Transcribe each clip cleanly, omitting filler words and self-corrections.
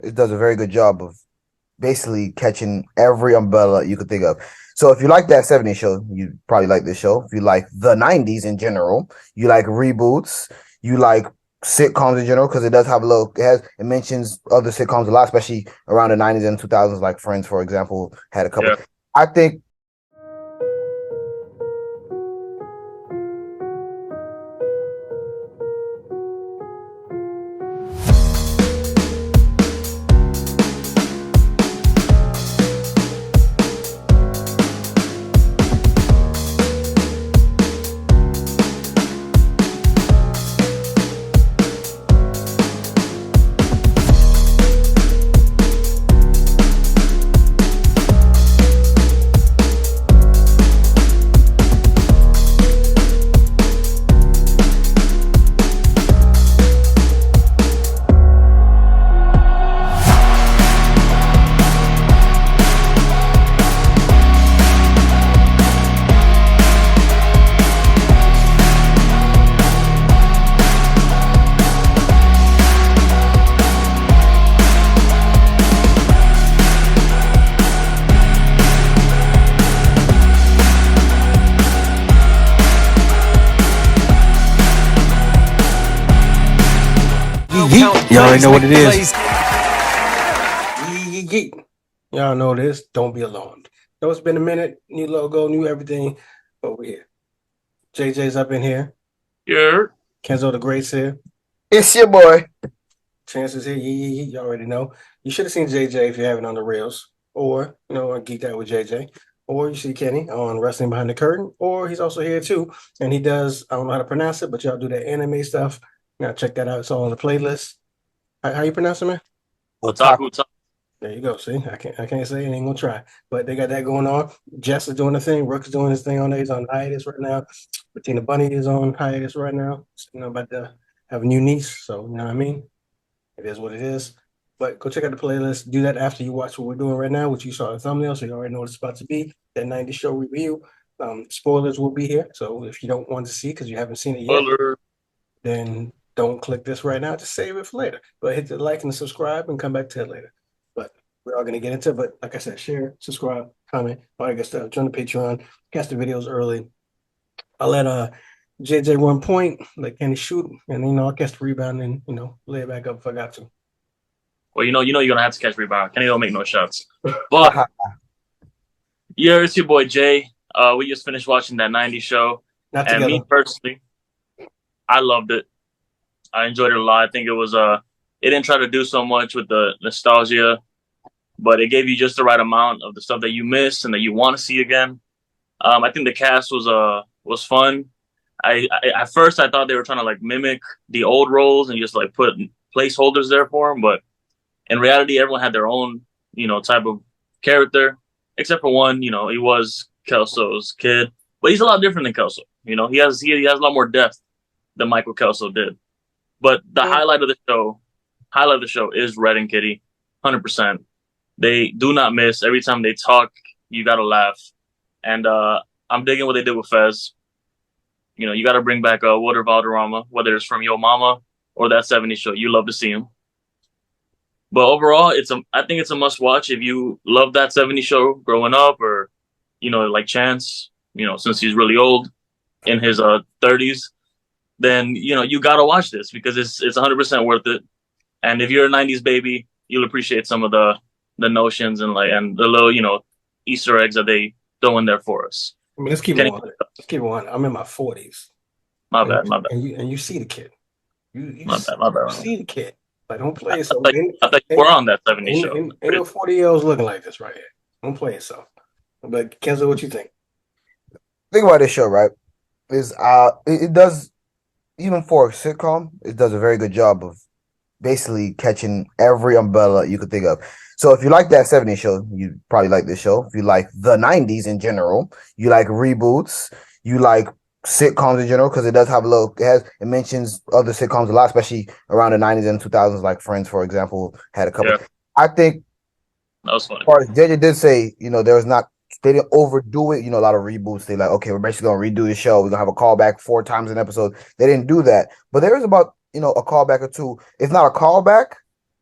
It does a very good job of basically catching every umbrella you could think of. So if you like that 70s show, you probably like this show. If you like the 90s in general, you like reboots, you like sitcoms in general, because it does have a little, it mentions other sitcoms a lot, especially around the 90s and 2000s, like Friends, for example, had a couple. Yeah. I think Y'all already know what it is. Geek. Y'all know this. Don't be alarmed. Know it's been a minute. New logo, new everything. But we're here. JJ's up in here. Yeah. Kenzo the Great's here. it's your boy. Chance is here. You already know. You should have seen JJ if you haven't on the Reels. Or, on Geeked Out with JJ. Or you see Kenny on Wrestling Behind the Curtain. Or he's also here too. And he does, I don't know how to pronounce it, but y'all do that anime stuff. Now check that out. It's all on the playlist. How you pronounce it, man? Otaku Talk. There you go. See, I can't say it. Ain't gonna try. But they got that going on. Jess is doing the thing. Rook's doing his thing on there. He's on hiatus right now. Bettina Bunny is on hiatus right now. About to have a new niece. So you know what I mean. It is what it is. But go check out the playlist. Do that after you watch what we're doing right now, which you saw the thumbnail, so you already know what it's about to be. That 90s show review. Spoilers will be here. So if you don't want to see because you haven't seen it yet, then don't click this right now. Just save it for later. But hit the like and the subscribe and come back to it later. But we're all going to get into it. But like I said, share, subscribe, comment, all that good stuff. Join the Patreon. Catch the videos early. I'll let JJ run point, let Kenny shoot, and I'll catch the rebound and lay it back up if I got to. Well, you're gonna have to catch rebound. Kenny don't make no shots. But yeah, it's your boy Jay. We just finished watching that 90s show. Not and together. Me personally, I loved it. I enjoyed it a lot. I think it was it didn't try to do so much with the nostalgia, but it gave you just the right amount of the stuff that you missed and that you want to see again. I think the cast was fun. I at first I thought they were trying to like mimic the old roles and just like put placeholders there for them, but in reality, everyone had their own type of character, except for one. He was Kelso's kid, but he's a lot different than Kelso. He has a lot more depth than Michael Kelso did. But the highlight of the show is Red and Kitty, 100%. They do not miss. Every time they talk, you gotta laugh. And I'm digging what they did with Fez. You gotta bring back Water Valderrama, whether it's from Yo Mama or that 70s show. You love to see him. But overall, I think it's a must watch if you love that 70s show growing up, or like Chance, since he's really old in his 30s. Then you gotta watch this because it's 100% worth it. And if you're a 90s baby, you'll appreciate some of the notions and the little Easter eggs that they throw in there for us. I mean, let's keep it on. Let's keep it on. I'm in my 40s. My bad. And you see the kid. My bad. You see the kid. Like, don't play it so. I thought you were on that 70s show. Ain't no 40-year-olds looking like this right here. Don't play it so. But Kenzo, what you think? Think about this show, right? Is it does, even for a sitcom, it does a very good job of basically catching every umbrella you could think of. So if you like that 70s show, you probably like this show. If you like the 90s in general, you like reboots, you like sitcoms in general, because it does have a little, it mentions other sitcoms a lot, especially around the 90s and 2000s, like Friends, for example, had a couple. Yeah. I think that was funny. JJ did say, there was not, they didn't overdo it. A lot of reboots, they like, okay, we're basically going to redo the show. We're going to have a callback 4 times an episode. They didn't do that. But there is about, a callback or two. It's not a callback,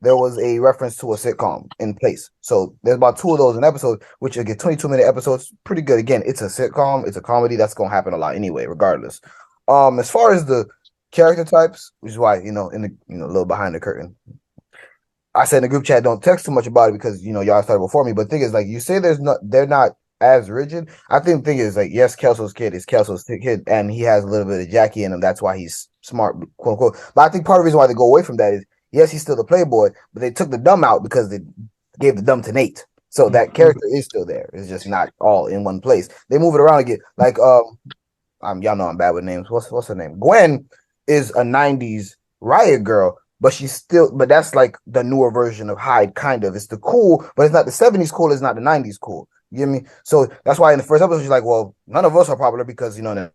there was a reference to a sitcom in place. So there's about two of those in episodes, which again, 22-minute episodes, pretty good. Again, it's a sitcom, it's a comedy. That's gonna happen a lot anyway, regardless. As far as the character types, which is why in the a little behind the curtain, I said in the group chat, don't text too much about it because y'all started before me. But the thing is, like you say, they're not as rigid. I think the thing is like, yes, Kelso's kid is Kelso's kid, and he has a little bit of Jackie in him. That's why he's smart, quote unquote. But I think part of the reason why they go away from that is, yes, he's still the playboy, but they took the dumb out because they gave the dumb to Nate. So that character is still there. It's just not all in one place. They move it around again. Like y'all know I'm bad with names. What's her name? Gwen is a 90's riot girl, but that's like the newer version of Hyde, kind of. It's the cool, but it's not the 70's cool, it's not the 90's cool. You get me? So that's why in the first episode she's like, well, none of us are popular because in the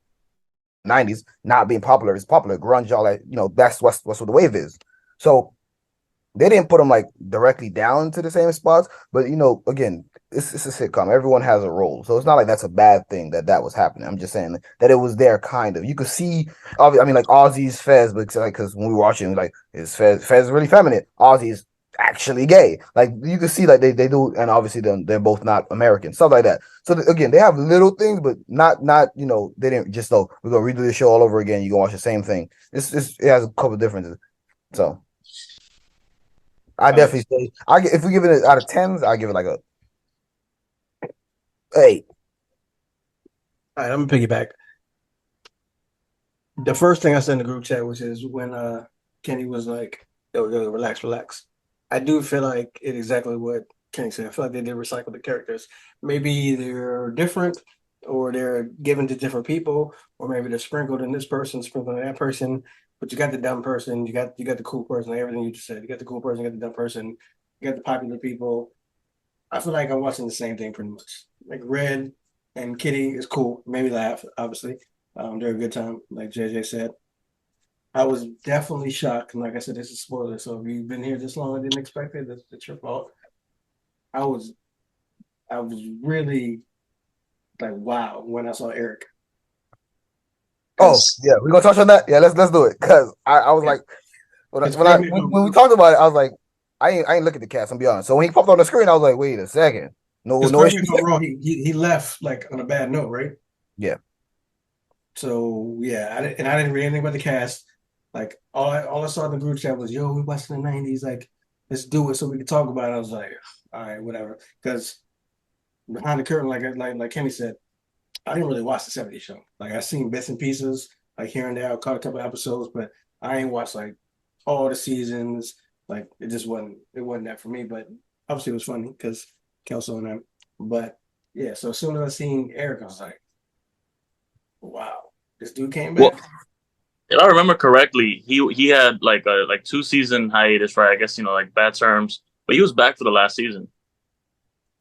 90's not being popular is popular. Grunge, all that, that's what's what the wave is. So they didn't put them like directly down to the same spots, but again, it's a sitcom. Everyone has a role, so it's not like that's a bad thing that was happening. I'm just saying that it was there, kind of. You could see, I mean, like Ozzy's Fez, but like because when we were watching, like is Fez really feminine? Ozzy's actually gay. Like you could see, like they do, and obviously they're both not American, stuff like that. So again, they have little things, but not they didn't just we're gonna redo the show all over again. You gonna watch the same thing. It has a couple differences. So. I All right. definitely say if we give it out of tens, I give it like a 8. All right, I'm gonna piggyback. The first thing I said in the group chat was is when Kenny was like, yo, relax, relax. I do feel like it exactly what Kenny said. I feel like they did recycle the characters. Maybe they're different or they're given to different people, or maybe they're sprinkled in this person, sprinkled in that person. But you got the dumb person, you got the cool person, like everything you just said. You got the cool person, you got the dumb person, you got the popular people. I feel like I'm watching the same thing pretty much. Like Red and Kitty is cool. Made me laugh, obviously. They're a good time, like JJ said. I was definitely shocked. And like I said, this is spoiler. So if you've been here this long and didn't expect it, that's your fault. I was I was really like wow when I saw Eric. Oh Because yeah, we gonna touch on that. Yeah, let's do it because I was like his family when we talked about it, I was like I ain't look at the cast. I'm be honest. So when he popped on the screen, I was like, wait a second, no because no correct me issues if I'm there. wrong, he left like on a bad note, right? Yeah. So yeah, I didn't read anything about the cast. Like all I saw in the group chat was, "Yo, we watching the '90s. Like, let's do it so we can talk about it." I was like, "All right, whatever." Because behind the curtain, like Kenny said, I didn't really watch the '70s show. Like I seen bits and pieces, like here and there. I caught a couple episodes, but I ain't watched like all the seasons. Like it wasn't that for me. But obviously it was funny because Kelso and them. But yeah, so as soon as I seen Eric, I was like, "Wow, this dude came Well, back." if I remember correctly, he had like a 2 season hiatus, right? I guess like bad terms, but he was back for the last season.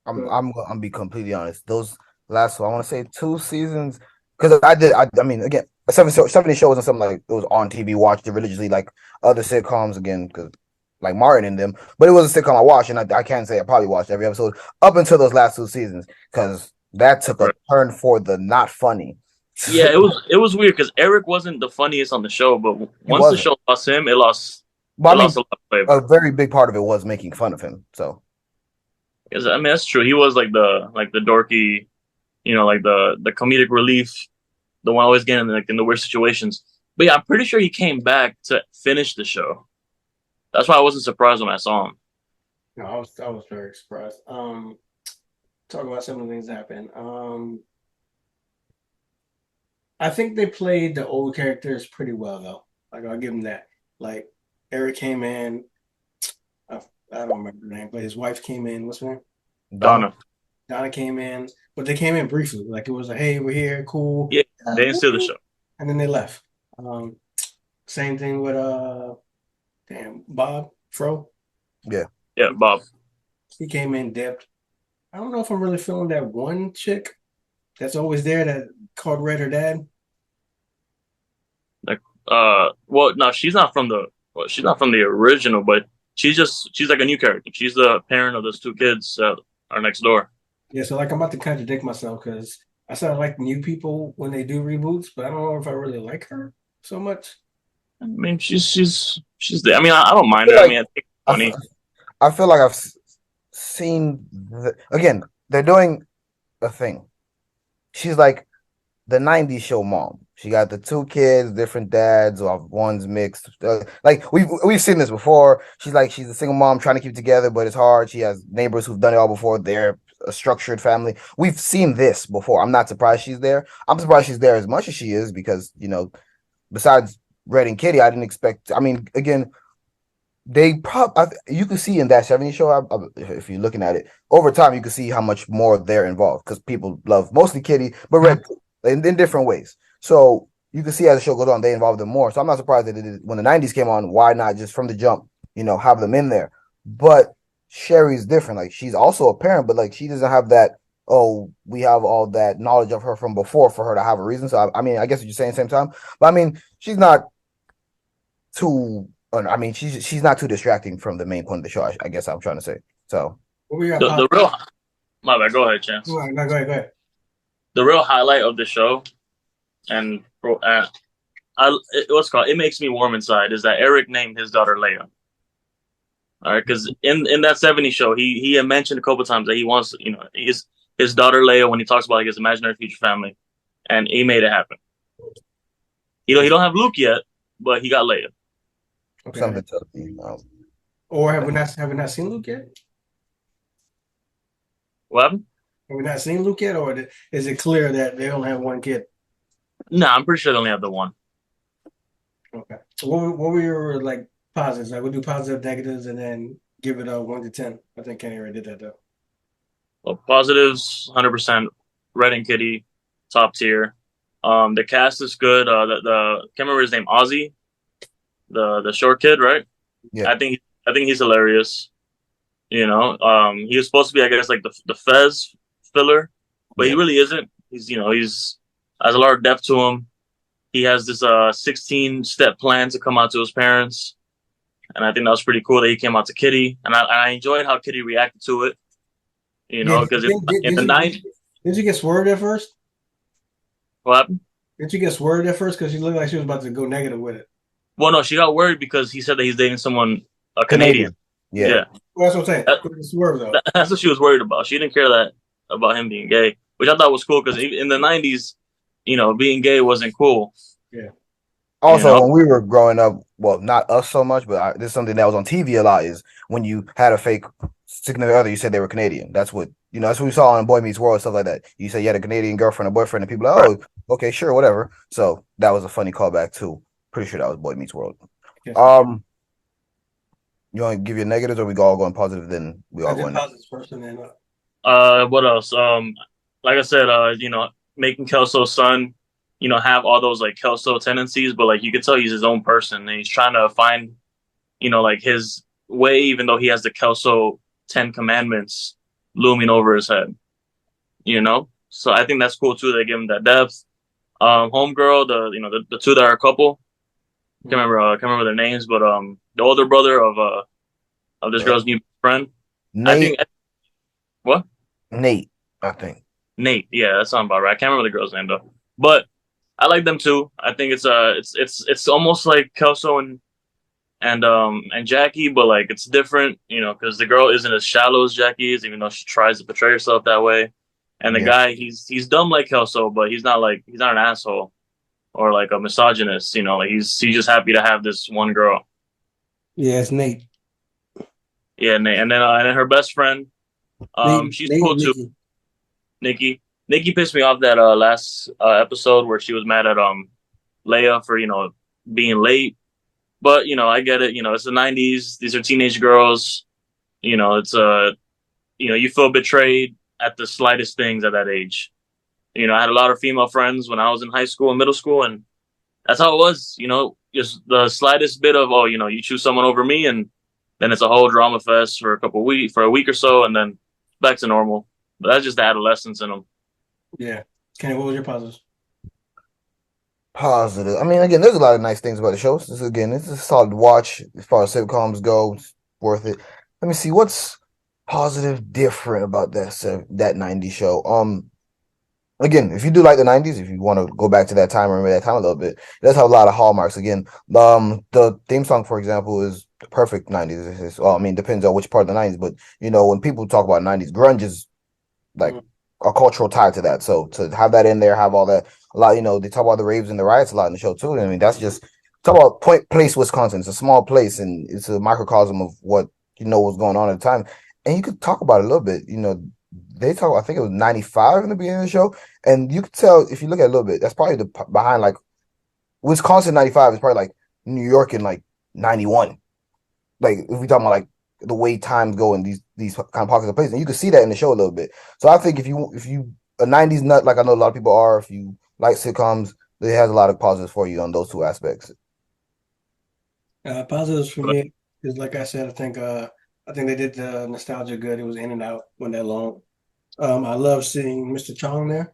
I'm be completely honest. Those last, I want to say 2 seasons, because I mean, again, 70 show wasn't something like it was on TV, watched it religiously like other sitcoms again, because like Martin and them. But it was a sitcom I watched, and I can't say I probably watched every episode up until those last 2 seasons, because that took a Right. turn for the not funny. Yeah, it was weird because Eric wasn't the funniest on the show, but He once the wasn't. show lost him, it lost But it I mean, lost a lot of flavor. a very big part of it was making fun of him. So Because I mean that's true. He was like the dorky, like the comedic relief, the one always getting in the weird situations. But yeah, I'm pretty sure he came back to finish the show. That's why I wasn't surprised when I saw him. No, I was very surprised. Talk about some of the things that happened. I think they played the old characters pretty well though. Like I'll give them that. Like Eric came in. I, I don't remember her name, but his wife came in. What's her name? Donna, Donna. Donna came in, but they came in briefly. Like it was like, "Hey, we're here, cool," Yeah, they didn't steal the show. and then they left. Um, Same thing with damn Bob Fro. yeah. Yeah, Bob. He came in, dipped. I don't know if I'm really feeling that one chick that's always there that called Red her dad. Like, well, no, she's not from the original, but she's like a new character. She's the parent of those two kids that are next door. Yeah, so like I'm about to contradict myself because I said I like new people when they do reboots, but I don't know if I really like her so much. I mean, she's there. I mean, I don't I mind feel her. I like mean, I think it's I, f- funny. I feel like I've seen again. They're doing a thing. She's like the 90s show mom. She got the two kids, different dads, or one's mixed. Like we've seen this before. She's a single mom trying to keep it together, but it's hard. She has neighbors who've done it all before. They're a structured family. We've seen this before. I'm not surprised she's there. I'm surprised she's there as much as she is because, besides Red and Kitty, I didn't expect. I mean, again, you can see in that 70s show, if you're looking at it over time, you can see how much more they're involved because people love mostly Kitty, but Red in different ways. So you can see as the show goes on, they involve them more. So I'm not surprised that when the 90s came on, why not just from the jump, have them in there? But Sherry's different. Like she's also a parent, but like she doesn't have that. Oh, we have all that knowledge of her from before for her to have a reason. So I mean, I guess what you're saying at the same time, but I mean, she's not too. I mean, she's not too distracting from the main point of the show. I guess I'm trying to say. So What we got? The real my bad. Go ahead, Chance. Go ahead. No, go ahead. Go ahead. The real highlight of the show, and what's called it makes me warm inside is that Eric named his daughter Leia. All right, because in that '70s show, he had mentioned a couple times that he wants his daughter Leia when he talks about like his imaginary future family, and he made it happen. He don't have Luke yet, but he got Leia. Okay. Something tells me. Or have we not seen Luke yet? What happened? Have we not seen Luke yet, or is it clear that they only have one kid? No, I'm pretty sure they only have the one. Okay. So what were your like positives? Like we'll do positive, negatives, and then give it a 1 to 10. I think Kenny already did that though. Well, positives, 100%. Red and Kitty, top tier. The cast is good. Can't remember his name, Ozzy, the short kid, right? Yeah. I think he's hilarious. He was supposed to be, I guess, like the Fez filler, but he really isn't. He's has a lot of depth to him. He has this 16-step plan to come out to his parents, and I think that was pretty cool that he came out to Kitty, and I enjoyed how Kitty reacted to it. Because in the night, did you get swerved at first? What happened? Did you get swerved at first because she looked like she was about to go negative with it? Well, no, she got worried because he said that he's dating someone Canadian. Yeah. Well, that's what I'm saying. Swerve though. That's what she was worried about. She didn't care about him being gay, which I thought was cool because in the '90s, being gay wasn't cool. Yeah. Also, when we were growing up, well, not us so much, but this is something that was on TV a lot. Is when you had a fake significant other, you said they were Canadian. That's what that's what we saw on Boy Meets World, stuff like that. You said you had a Canadian girlfriend or boyfriend, and people are like, oh, okay, sure, whatever. So that was a funny callback too. Pretty sure that was Boy Meets World. Yes. You want to give your negatives, or we all going positive? Then we all going positives first, and then what else? Like I said, making Kelso's son, have all those like Kelso tendencies, but like you can tell he's his own person and he's trying to find, like his way, even though he has the Kelso 10 commandments looming over his head. So I think that's cool too. They give him that depth. Homegirl, the two that are a couple. Can't remember their names, but the older brother of this girl's new friend. Nate. What? Nate, I think. Nate, yeah, that sounds about right. I can't remember the girl's name though. But I like them too. I think it's almost like Kelso and Jackie, but like it's different, because the girl isn't as shallow as Jackie is, even though she tries to portray herself that way. And the guy, he's dumb like Kelso, but he's not an asshole or like a misogynist. Like he's just happy to have this one girl. Yeah, it's Nate. Yeah, Nate, and then her best friend, she's cool too. Nikki pissed me off that last episode where she was mad at Leia for being late, but I get it. It's the '90s. These are teenage girls. It's you feel betrayed at the slightest things at that age. I had a lot of female friends when I was in high school and middle school, and that's how it was. Just the slightest bit of you choose someone over me, and then it's a whole drama fest for a week or so, and then back to normal. But that's just the adolescence in them. Yeah. Kenny, what was your positives? Positive. I mean, again, there's a lot of nice things about the show. It's a solid watch as far as sitcoms go. It's worth it. Let me see what's positive, different about that '90s show. Again, if you do like the '90s, if you want to go back to that time, remember that time a little bit, it does have a lot of hallmarks. Again, the theme song, for example, is the perfect 90s. Well, I mean, depends on which part of the 90s, but when people talk about 90s, grunge is like Mm. a cultural tie to that. So to have that in there, have all that a lot, they talk about the raves and the riots a lot in the show too. I mean, that's just talk about Point Place, Wisconsin. It's a small place and it's a microcosm of what was going on at the time. And you could talk about it a little bit. They talk. I think it was 95 in the beginning of the show, and you could tell if you look at it a little bit. That's probably the behind like Wisconsin 95 is probably like New York in like 91. Like if we talk about like the way times go in these kind of pockets of places, and you can see that in the show a little bit. So I think if you a 90s nut like I know a lot of people are, if you like sitcoms, it has a lot of positives for you on those two aspects. Positives for me is like I said, I think they did the nostalgia good. It was in and out, wasn't that long. I love seeing Mr. Chong there.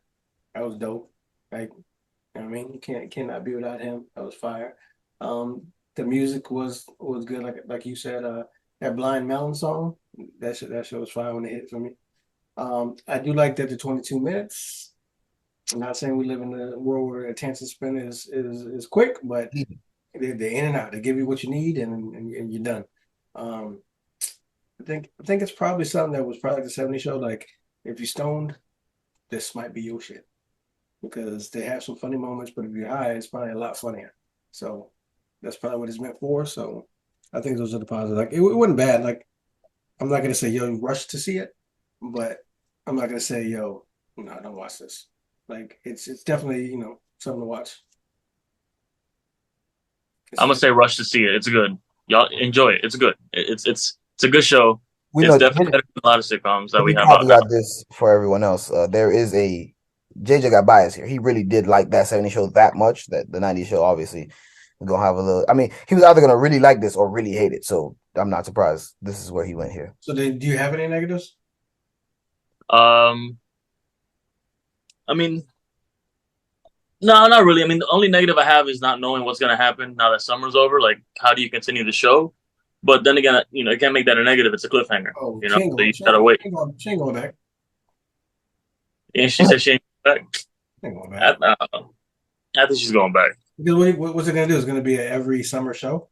That was dope. Like, I mean, you cannot be without him. That was fire. The music was good. Like you said, that Blind Melon song, that show was fire when it hit for me. I do like that the 22 minutes. I'm not saying we live in a world where attention span is quick, but they're in and out. They give you what you need, and you're done. Um, I think it's probably something that was probably like the '70s show. Like if you're stoned, this might be your shit because they have some funny moments, but if you're high, it's probably a lot funnier. So that's probably what it's meant for. So I think those are the positives. Like it wasn't bad. Like I'm not gonna say yo rush to see it, but I'm not gonna say yo no don't watch this. Like it's definitely something to watch. I'm gonna It's, say rush to see it. It's good. Y'all enjoy it. It's good. It's a good show. We It's know definitely better than a lot of sitcoms that let we me have out there. caveat this for everyone else. There is a JJ got bias here. He really did like that 70s show that much that the 90s show obviously gonna have a little. I mean, he was either gonna really like this or really hate it. So I'm not surprised. This is where he went here. so do you have any negatives? Um, I mean, no, not really. I mean, the only negative I have is not knowing what's gonna happen now that summer's over. Like, how do you continue the show? But then again, you can't make that a negative. It's a cliffhanger. Oh, So you gotta wait. she ain't going back. And she said she ain't back. She ain't going back. I think she's going back. Because what's it gonna do? It's gonna be a every summer show.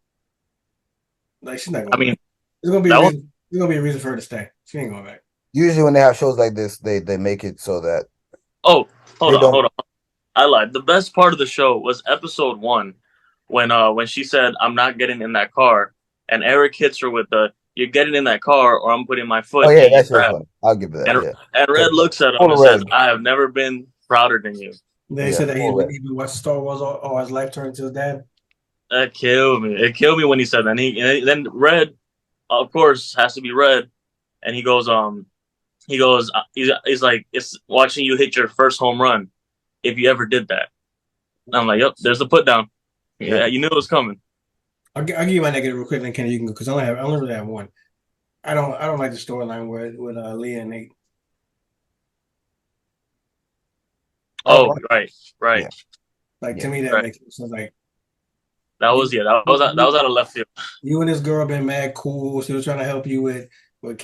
Like she's not I going mean, back. There's gonna be a that was reason. There's gonna be a reason for her to stay. She ain't going back. Usually when they have shows like this, they make it so that oh, they don't. hold on. I lied. The best part of the show was episode 1 when she said, "I'm not getting in that car," and Eric hits her with the "You're getting in that car, or I'm putting my Oh foot yeah, in your that shit was trap." funny. I'll give it that. And Yeah, Red looks at him full and of says, red. "I have never been prouder than you." They Yeah, said that full of red. he'd been watching Star Wars all his life turned to his dad. That killed me. It killed me when he said that. And then Red, of course, has to be Red, and he's like, "It's watching you hit your first home run if you ever did that." And I'm like, "Yep, there's the put down." Yeah. Yeah, you knew it was coming. I'll give you my negative real quick, then Kenny, you can go because I only really have one. I don't like the storyline with Leah and Nate. Oh, Oh, right, yeah, right, Like to yeah. me, that right. makes sense. Like That you, was that was out of left field. you and this girl been mad cool. She was trying to help you with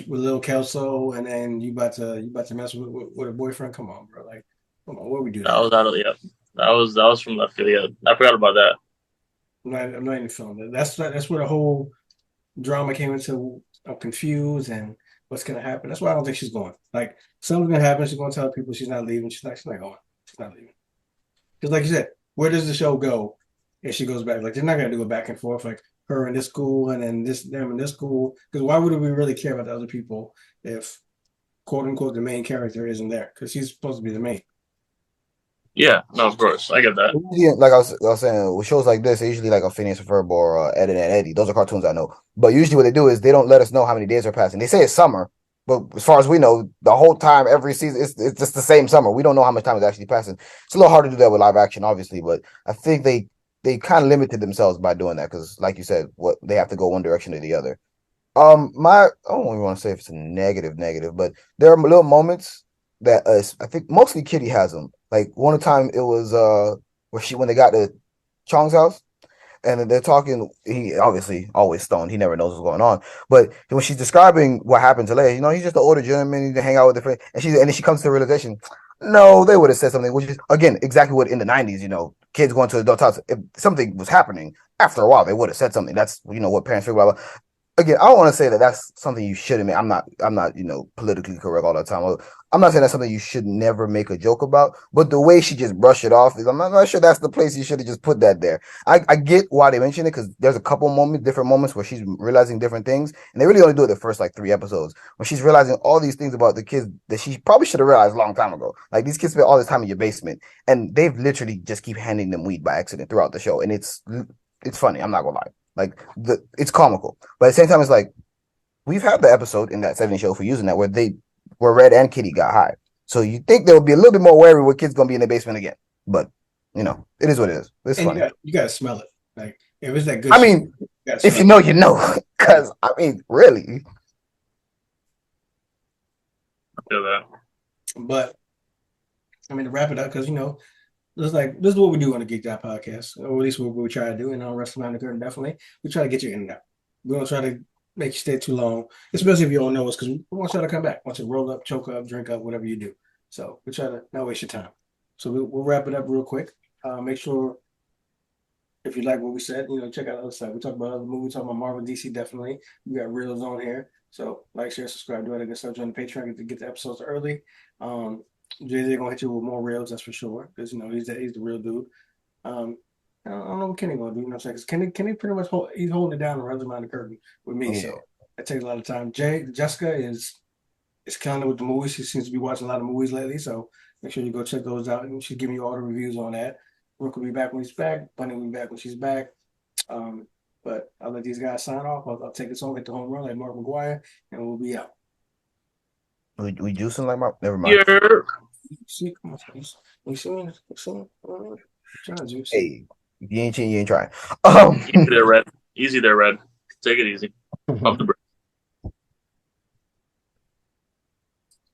little Kelso, and then you about to mess with a boyfriend. Come on, bro. Like, come on, where we do That that? was out of yeah. That was from left field. Yeah, I forgot about that. I'm not even feeling that. That's where the whole drama came into. I'm confused and what's gonna happen. That's why I don't think she's going. Like something's gonna happen. She's gonna tell people she's not leaving. She's not going. She's not leaving. Because like you said, where does the show go if she goes back? Like they're not gonna do a back and forth like her in this school and then them in this school. Because why would we really care about the other people if quote unquote the main character isn't there? Because she's supposed to be the main. Yeah, no, of course, I get that. Usually, like I was saying, with shows like this, they usually like a Phineas and Ferb or Ed and Eddie. Those are cartoons I know. But usually, what they do is they don't let us know how many days are passing. They say it's summer, but as far as we know, the whole time, every season, it's just the same summer. We don't know how much time is actually passing. It's a little hard to do that with live action, obviously, but I think they kind of limited themselves by doing that because, like you said, what they have to go one direction or the other. I don't even want to say if it's a negative, but there are little moments that I think mostly Kitty has them. Like one time it was when they got to Chong's house and then they're talking. He obviously always stoned. He never knows what's going on. But when she's describing what happened to Leia, he's just an older gentleman. He hang out with the friend, and then she comes to the realization, No, they would have said something, which is again exactly what in the 90s, kids going to adult house. If something was happening, after a while they would have said something. That's what parents figure out. Again, I don't want to say that that's something you shouldn't make. I'm not politically correct all the time. I'm not saying that's something you should never make a joke about. But the way she just brushed it off is, I'm not sure that's the place you should have just put that there. I get why they mention it, because there's a couple different moments where she's realizing different things, and they really only do it the first like 3 episodes when she's realizing all these things about the kids that she probably should have realized a long time ago. Like, these kids spend all this time in your basement, and they've literally just keep handing them weed by accident throughout the show, and it's funny. I'm not gonna lie. Like, it's comical, but at the same time, it's like we've had the episode in that 70 show for using that where Red and Kitty got high. So you think they'll be a little bit more wary where kids gonna be in the basement again, but it is what it is. It's And funny. you gotta smell it. Like, if it's that good, I mean, if you know, you know, because I mean, really. I feel that. But I mean, to wrap it up, because this is what we do on the Geeked Out podcast, or at least what we try to do. And on Wrestling Behind the Curtain, definitely, we try to get you in and out. We don't try to make you stay too long, especially if you don't know us, because we want you to come back. We want you to roll up, choke up, drink up, whatever you do. So we try to not waste your time. So we'll wrap it up real quick. Make sure, if you like what we said, check out the other side. We talk about other movies, we talk about Marvel, DC, definitely. We got reels on here. So like, share, subscribe, do it. I guess I'll join the Patreon to get the episodes early. Jay-Z gonna hit you with more reels, that's for sure, because he's the real dude. I don't know what Kenny gonna do. You know what I'm saying? Because Kenny pretty much he's holding it down and runs behind the curtain with me. Yeah. So that takes a lot of time. Jessica is killing it with the movies. She seems to be watching a lot of movies lately. So make sure you go check those out. And she's giving you all the reviews on that. Brooke will be back when he's back. Bunny will be back when she's back. But I'll let these guys sign off. I'll take us home, hit the home run like Mark McGuire, and we'll be out. We juicing like Mark? Never mind. Yeah. See, come on, you see me? Hey, if you ain't cheating, you ain't trying. Easy there, Red. Easy there, Red. Take it easy. Off the break.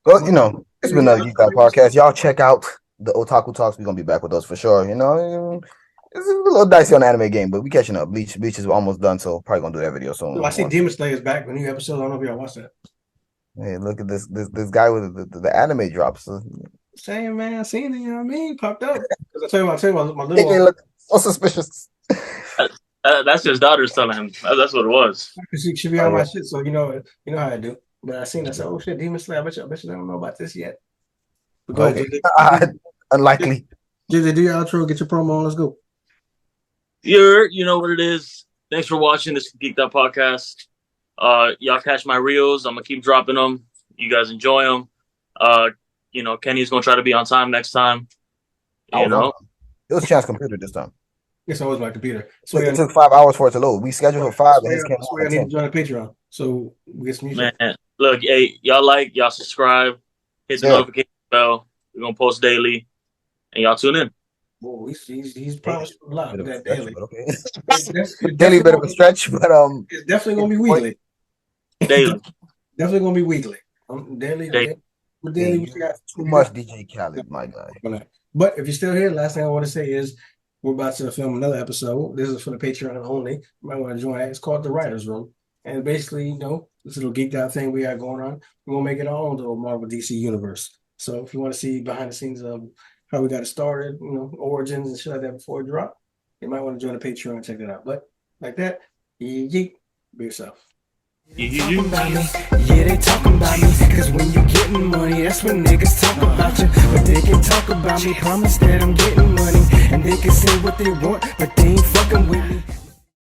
Well, it's been another Geeked Out podcast. Y'all check out the Otaku Talks. We're gonna be back with those for sure. It's a little dicey on the anime game, but we catching up. Bleach is almost done, so probably gonna do that video soon. I see Demon Slayer's back with a new episode. I don't know if y'all watched that. Hey, look at this guy with the anime drops. Same man, I seen it. You know what I mean? Popped up. Because I tell you my little one. Look so suspicious. That's his daughter's telling him. That's what it was. She be on my shit, so you know how I do. But I seen that. I said, "Oh shit, Demon Slayer! I bet you don't know about this yet." But go ahead. Unlikely. JJ, do your outro. Get your promo on. Let's go. You know what it is. Thanks for watching this Geeked Out podcast. Y'all catch my reels. I'm gonna keep dropping them. You guys enjoy them. Kenny's gonna try to be on time next time. It was Chance computer this time. Yes, I was my computer. So it took 5 hours for it to load. We scheduled for 5, and his came I need to join a Patreon, so we get some music. Man, look, hey, y'all subscribe, hit the notification bell. We're gonna post daily, and y'all tune in. Whoa, he's promised a lot of that daily. Okay. Daily bit of a stretch, but it's definitely gonna be weekly. Daily. Definitely gonna be weekly. Daily. We got too much DJ Khaled, my guy. But if you're still here, last thing I want to say is we're about to film another episode. This is for the Patreon only. You might want to join that. It's called The Writer's Room. And basically, this little geeked out thing we got going on, we're going to make it our own little Marvel DC universe. So if you want to see behind the scenes of how we got it started, origins and shit like that before it dropped, you might want to join the Patreon and check that out. But like that, be yourself. Yeah, they talking about me, cause when you getting money, that's when niggas talk about you. But they can talk about me, promise that I'm getting money, and they can say what they want, but they ain't fucking with me.